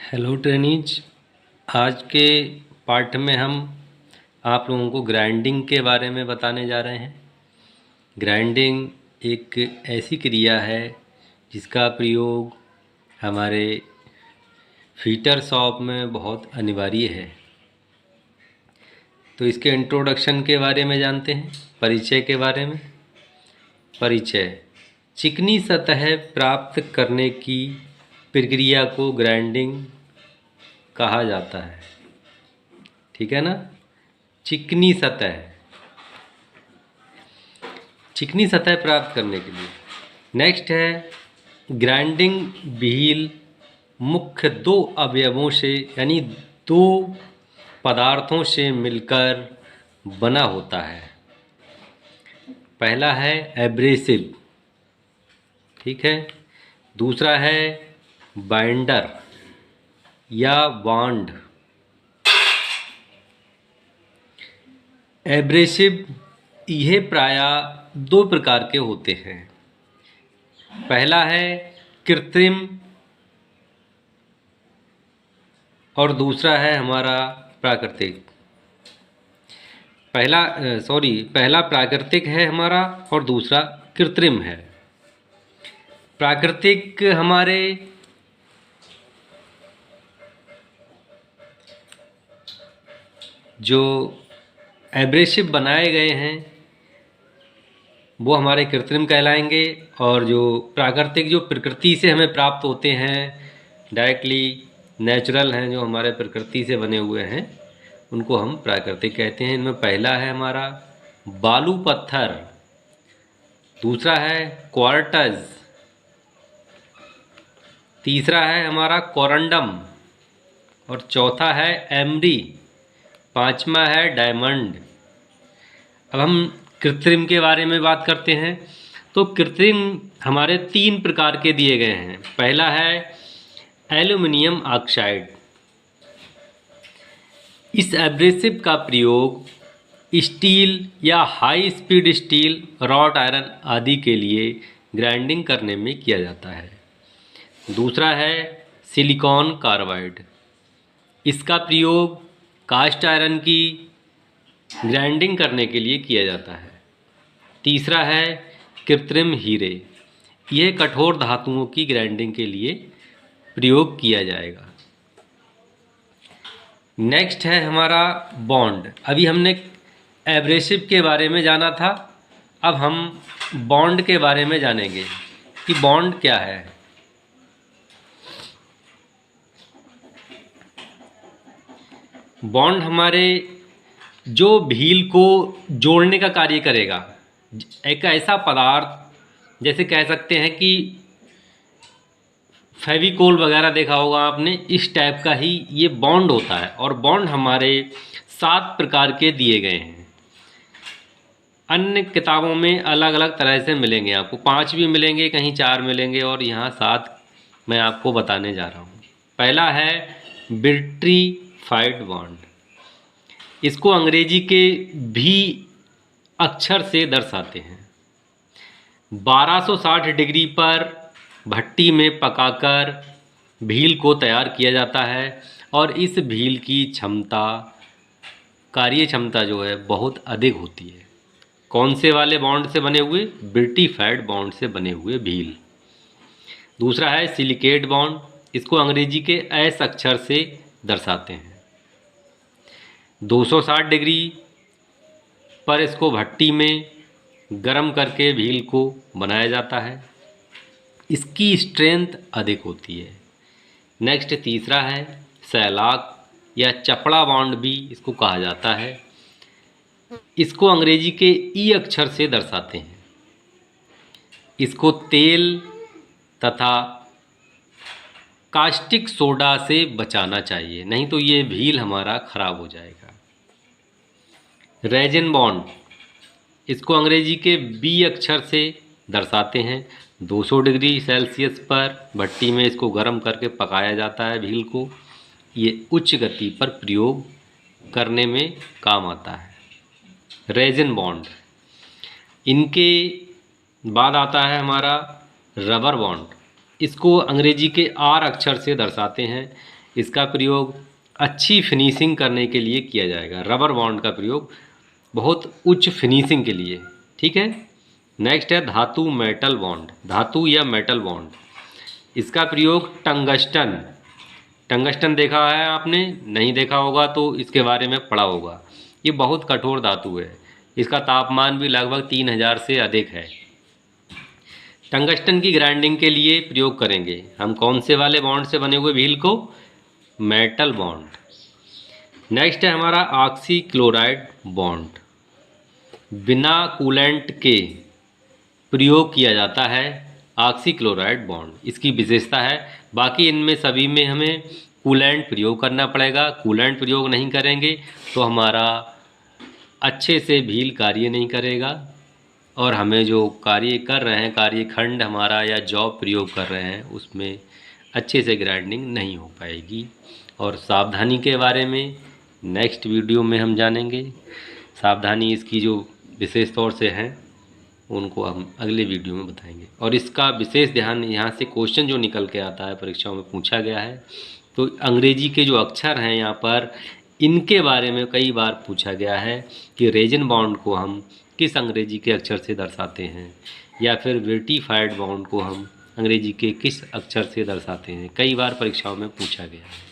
Hello trainees. आज के पाठ में हम आप लोगों को ग्राइंडिंग के बारे में बताने जा रहे हैं। ग्राइंडिंग एक ऐसी क्रिया है जिसका प्रयोग हमारे फीटर शॉप में बहुत अनिवार्य है। तो इसके इंट्रोडक्शन के बारे में जानते हैं, परिचय के बारे में। परिचय: चिकनी सतह प्राप्त करने की प्रक्रिया को ग्राइंडिंग कहा जाता है। ठीक है ना। चिकनी सतह प्राप्त करने के लिए। नेक्स्ट है ग्राइंडिंग व्हील मुख्य दो अवयवों से यानी दो पदार्थों से मिलकर बना होता है। पहला है एब्रेसिव, ठीक है। दूसरा है बाइंडर या बॉन्ड। एब्रेसिव यह प्रायः दो प्रकार के होते हैं। पहला है कृत्रिम और दूसरा है हमारा प्राकृतिक। पहला प्राकृतिक है हमारा और दूसरा कृत्रिम है। प्राकृतिक हमारे जो एब्रेसिव बनाए गए हैं वो हमारे कृत्रिम कहलाएंगे, और जो प्राकृतिक जो प्रकृति से हमें प्राप्त होते हैं, डायरेक्टली नेचुरल हैं, जो हमारे प्रकृति से बने हुए हैं, उनको हम प्राकृतिक कहते हैं। इनमें पहला है हमारा बालू पत्थर, दूसरा है क्वार्ट्ज, तीसरा है हमारा कोरंडम और चौथा है एमरी, पांचवा है डायमंड। अब हम कृत्रिम के बारे में बात करते हैं। तो कृत्रिम हमारे तीन प्रकार के दिए गए हैं। पहला है एल्युमिनियम ऑक्साइड। इस एब्रेसिव का प्रयोग स्टील या high speed steel, wrought iron आदि के लिए ग्राइंडिंग करने में किया जाता है। दूसरा है सिलिकॉन कार्बाइड। इसका प्रयोग कास्ट आयरन की ग्राइंडिंग करने के लिए किया जाता है। तीसरा है कृत्रिम हीरे। यह कठोर धातुओं की ग्राइंडिंग के लिए प्रयोग किया जाएगा। नेक्स्ट है हमारा बॉन्ड। अभी हमने एब्रेसिव के बारे में जाना था, अब हम बॉन्ड के बारे में जानेंगे कि बॉन्ड क्या है। बॉन्ड हमारे जो व्हील को जोड़ने का कार्य करेगा, एक ऐसा पदार्थ, जैसे कह सकते हैं कि फेविकोल वगैरह देखा होगा आपने, इस टाइप का ही ये बॉन्ड होता है। और बॉन्ड हमारे 7 प्रकार के दिए गए हैं। अन्य किताबों में अलग अलग तरह से मिलेंगे, आपको 5 भी मिलेंगे, कहीं 4 मिलेंगे, और यहाँ 7 मैं आपको बताने जा रहा हूँ। पहला है विट्रीफाइड बॉन्ड। इसको अंग्रेजी के भी अक्षर से दर्शाते हैं। 1260 डिग्री पर भट्टी में पकाकर भील को तैयार किया जाता है, और इस भील की कार्य क्षमता जो है बहुत अधिक होती है। कौन से वाले बॉन्ड से बने हुए? विट्रीफाइड बॉन्ड से बने हुए भील। दूसरा है सिलिकेट बॉन्ड। इसको अंग्रेजी के एस अक्षर से दर्शाते हैं। 260 डिग्री पर इसको भट्टी में गर्म करके भील को बनाया जाता है। इसकी स्ट्रेंथ अधिक होती है। नेक्स्ट तीसरा है सैलाक या चपड़ा बॉन्ड भी इसको कहा जाता है। इसको अंग्रेजी के ई अक्षर से दर्शाते हैं। इसको तेल तथा कास्टिक सोडा से बचाना चाहिए, नहीं तो ये भील हमारा खराब हो जाएगा। रेजिन बॉन्ड, इसको अंग्रेजी के बी अक्षर से दर्शाते हैं। 200 डिग्री सेल्सियस पर भट्टी में इसको गर्म करके पकाया जाता है भील को। ये उच्च गति पर प्रयोग करने में काम आता है। Resin bond. इनके बाद आता है हमारा रबर बॉन्ड। इसको अंग्रेजी के आर अक्षर से दर्शाते हैं। इसका प्रयोग अच्छी फिनिशिंग करने के लिए किया जाएगा। रबर बॉन्ड का प्रयोग बहुत उच्च फिनिशिंग के लिए, ठीक है। नेक्स्ट है धातु मेटल बॉन्ड, धातु या मेटल बॉन्ड। इसका प्रयोग टंगस्टन, टंगस्टन देखा है आपने? नहीं देखा होगा तो इसके बारे में पढ़ा होगा। ये बहुत कठोर धातु है, इसका तापमान भी लगभग 3000 से अधिक है। टंगस्टन की ग्राइंडिंग के लिए प्रयोग करेंगे हम कौन से वाले बॉन्ड से बने हुए व्हील को? Metal bond. नेक्स्ट है हमारा ऑक्सी क्लोराइड बॉन्ड। बिना कूलेंट के प्रयोग किया जाता है ऑक्सी क्लोराइड बॉन्ड। इसकी विशेषता है, बाकी इनमें सभी में हमें कूलेंट प्रयोग करना पड़ेगा। कूलेंट प्रयोग नहीं करेंगे तो हमारा अच्छे से व्हील कार्य नहीं करेगा और हमें जो कार्य कर रहे हैं, कार्यखंड हमारा या जॉब प्रयोग कर रहे हैं, उसमें अच्छे से ग्राइंडिंग नहीं हो पाएगी। और सावधानी के बारे में नेक्स्ट वीडियो में हम जानेंगे। सावधानी इसकी जो विशेष तौर से हैं उनको हम अगले वीडियो में बताएंगे। और इसका विशेष ध्यान, यहाँ से क्वेश्चन जो निकल के आता है परीक्षाओं में पूछा गया है, तो अंग्रेजी के जो अक्षर हैं यहाँ पर, इनके बारे में कई बार पूछा गया है कि रेजिन बॉन्ड को हम किस अंग्रेजी के अक्षर से दर्शाते हैं, या फिर वेटिफाइड बॉन्ड को हम अंग्रेजी के किस अक्षर से दर्शाते हैं। कई बार परीक्षाओं में पूछा गया है।